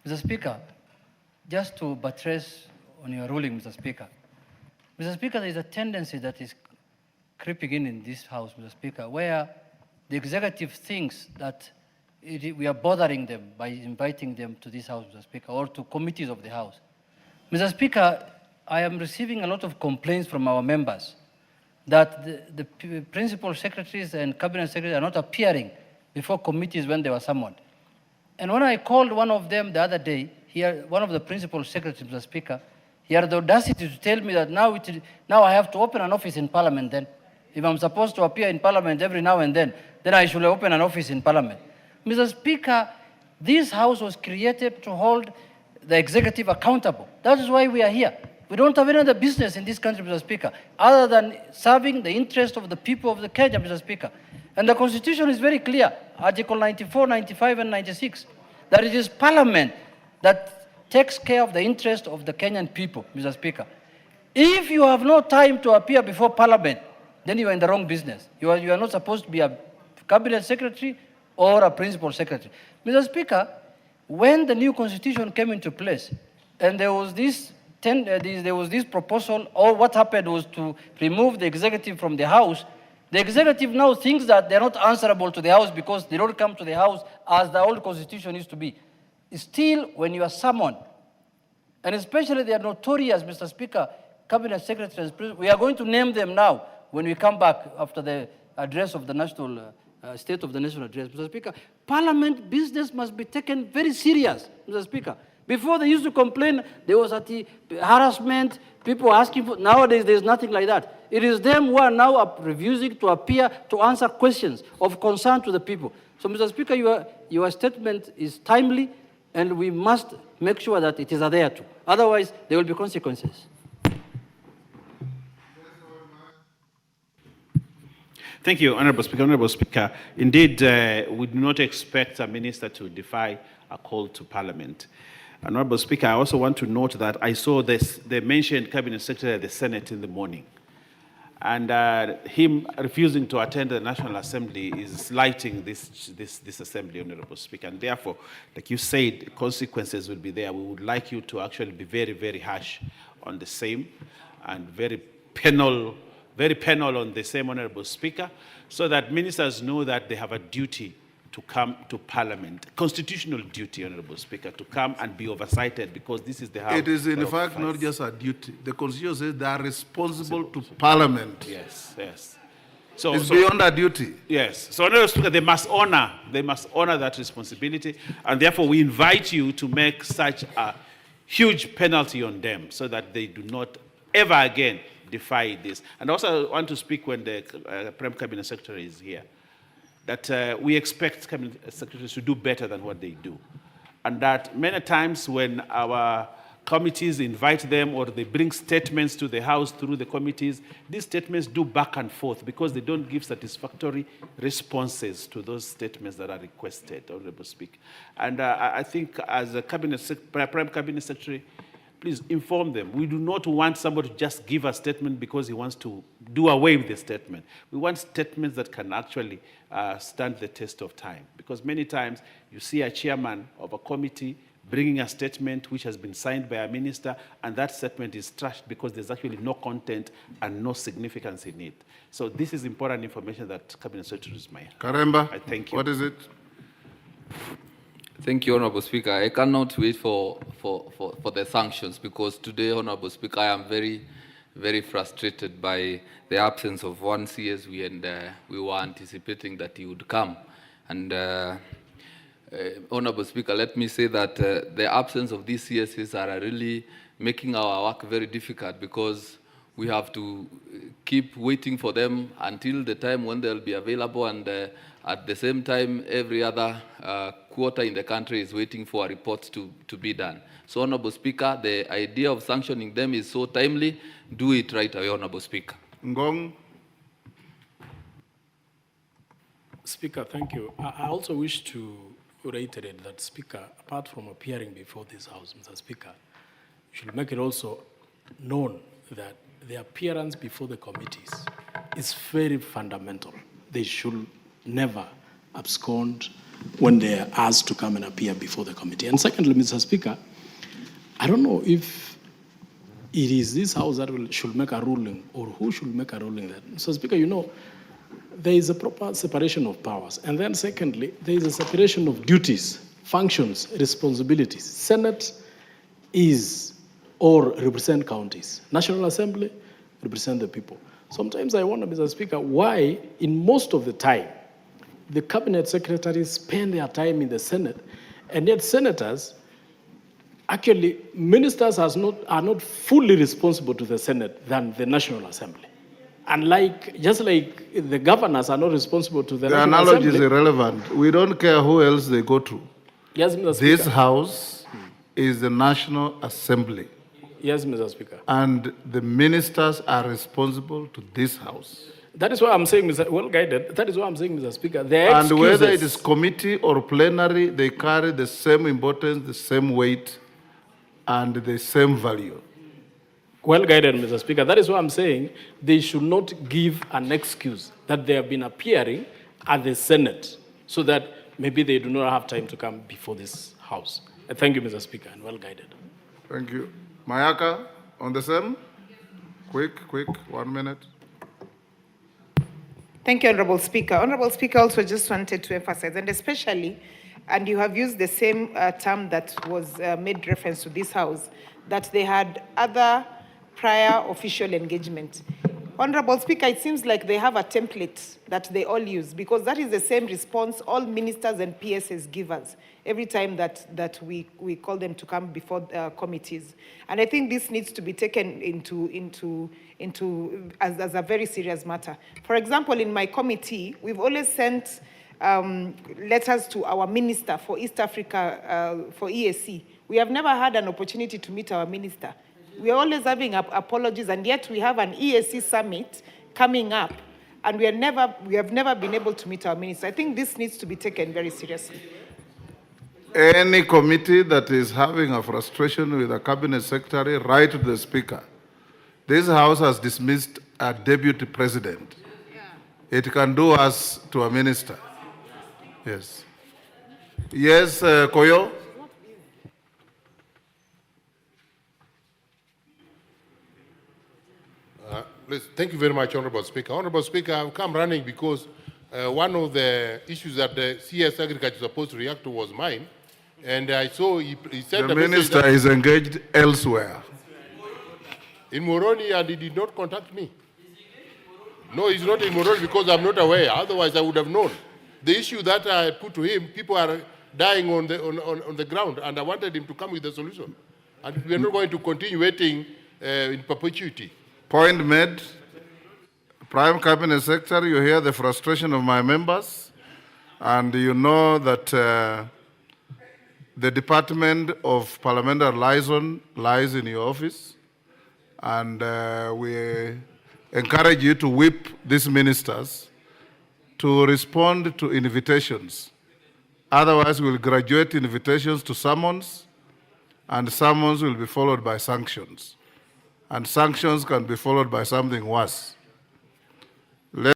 Mr. Speaker, just to buttress on your ruling, Mr. Speaker. Mr. Speaker, there is a tendency that is creeping in this House, Mr. Speaker, where the executive thinks that we are bothering them by inviting them to this House, Mr. Speaker, or to committees of the House. Mr. Speaker, I am receiving a lot of complaints from our members that the principal secretaries and cabinet secretaries are not appearing before committees when they were summoned. And when I called one of them the other day, one of the principal secretaries, Mr. Speaker, he had the audacity to tell me that now I have to open an office in Parliament then. If I'm supposed to appear in Parliament every now and then I should open an office in Parliament. Mr. Speaker, this House was created to hold the executive accountable. That is why we are here. We don't have any other business in this country, Mr. Speaker, other than serving the interest of the people of the Kenya, Mr. Speaker. And the Constitution is very clear, Article 94, 95, and 96, that it is Parliament that takes care of the interest of the Kenyan people, Mr. Speaker. If you have no time to appear before Parliament, then you are in the wrong business. You are not supposed to be a cabinet secretary or a principal secretary. Mr. Speaker, when the new constitution came into place, and there was this proposal, or what happened was to remove the executive from the House, the executive now thinks that they're not answerable to the House because they don't come to the House as the old constitution used to be. Still, when you are summoned, and especially they are notorious, Mr. Speaker, cabinet secretaries, we are going to name them now when we come back after the address of the national State of the Nation address, Mr. Speaker. Parliament business must be taken very serious, Mr. Speaker. Before they used to complain, there was harassment, people asking for, nowadays there's nothing like that. It is them who are now refusing to appear to answer questions of concern to the people. So, Mr. Speaker, your statement is timely, and we must make sure that it is adhered to. Otherwise, there will be consequences. Thank you, Honorable Speaker. Honorable Speaker, indeed, we do not expect a minister to defy a call to Parliament. Honorable Speaker, I also want to note that I saw the mentioned Cabinet Secretary at the Senate in the morning. And him refusing to attend the National Assembly is slighting this Assembly, Honorable Speaker. And therefore, like you said, consequences will be there. We would like you to actually be very, very harsh on the same and very penal on the same, Honorable Speaker, so that ministers know that they have a duty to come to Parliament, constitutional duty, Honorable Speaker, to come and be oversighted, because this is the House. It is in fact not just a duty. The Constitution says they are responsible to Parliament. Yes, yes. So it's beyond a duty. Yes. So, Honorable Speaker, they must honor that responsibility, and therefore we invite you to make such a huge penalty on them so that they do not ever again defy this. And also I want to speak when the Prime Cabinet Secretary is here, that we expect Cabinet Secretaries to do better than what they do. And that many times when our committees invite them or they bring statements to the House through the committees, these statements do back and forth because they don't give satisfactory responses to those statements that are requested, Honorable Speaker. And I think as a Prime Cabinet Secretary, please inform them. We do not want somebody to just give a statement because he wants to do away with the statement. We want statements that can actually stand the test of time. Because many times you see a chairman of a committee bringing a statement which has been signed by a minister, and that statement is trashed because there's actually no content and no significance in it. So this is important information that Cabinet Secretaries may have. Karemba, I thank you. What is it? Thank you, Honorable Speaker. I cannot wait for the sanctions, because today, Honorable Speaker, I am very, very frustrated by the absence of one CSV, and we were anticipating that he would come. And Honorable Speaker, let me say that the absence of these CSs are really making our work very difficult, because we have to keep waiting for them until the time when they'll be available, and at the same time, every other quarter in the country is waiting for a report to be done. So, Honorable Speaker, the idea of sanctioning them is so timely. Do it right away, Honorable Speaker. Ngong. Speaker, thank you. I also wish to reiterate that, Speaker, apart from appearing before this House, Mr. Speaker, you should make it also known that the appearance before the committees is very fundamental. They should never abscond when they are asked to come and appear before the committee. And secondly, Mr. Speaker, I don't know if it is this House that should make a ruling or who should make a ruling that. Mr. Speaker, you know, there is a proper separation of powers. And then secondly, there is a separation of duties, functions, responsibilities. Senate is or represent counties. National Assembly represent the people. Sometimes I wonder, Mr. Speaker, why in most of the time the cabinet secretaries spend their time in the Senate, and yet senators, actually ministers are not fully responsible to the Senate than the National Assembly. And just like the governors are not responsible to the National Assembly. The analogy is irrelevant. We don't care who else they go to. Yes, Mr. Speaker. This House is the National Assembly. Yes, Mr. Speaker. And the ministers are responsible to this House. That is why I'm saying, Mr. Well guided. That is why I'm saying, Mr. Speaker. And whether it is committee or plenary, they carry the same importance, the same weight, and the same value. Well guided, Mr. Speaker. That is why I'm saying they should not give an excuse that they have been appearing at the Senate so that maybe they do not have time to come before this House. Thank you, Mr. Speaker, and well guided. Thank you. Mayaka, on the same? Quick, 1 minute. Thank you, Honorable Speaker. Honorable Speaker, also just wanted to emphasize, and especially, and you have used the same term that was made reference to this House, that they had other prior official engagement. Honorable Speaker, it seems like they have a template that they all use, because that is the same response all ministers and PSs give us every time that we call them to come before committees. And I think this needs to be taken into as a very serious matter. For example, in my committee, we've always sent letters to our minister for East Africa, for EAC. We have never had an opportunity to meet our minister. We are always having apologies, and yet we have an EAC summit coming up, and we have never been able to meet our minister. I think this needs to be taken very seriously. Any committee that is having a frustration with a cabinet secretary, write to the speaker. This House has dismissed a deputy president. It can do us to a minister. Yes. Yes, Koyo? Thank you very much, Honorable Speaker. Honorable Speaker, I've come running because one of the issues that the CS Agriculture is supposed to react to was mine. And I saw he said the minister is engaged elsewhere. In Moroni, and he did not contact me. No, he's not in Moroni because I'm not aware. Otherwise, I would have known. The issue that I put to him, people are dying on the ground, and I wanted him to come with a solution. And we're not going to continue waiting in perpetuity. Point made. Prime Cabinet Secretary, you hear the frustration of my members, and you know that the Department of Parliamentary Liaison lies in your office, and we encourage you to whip these ministers to respond to invitations. Otherwise, we'll graduate invitations to summons, and summons will be followed by sanctions. And sanctions can be followed by something worse.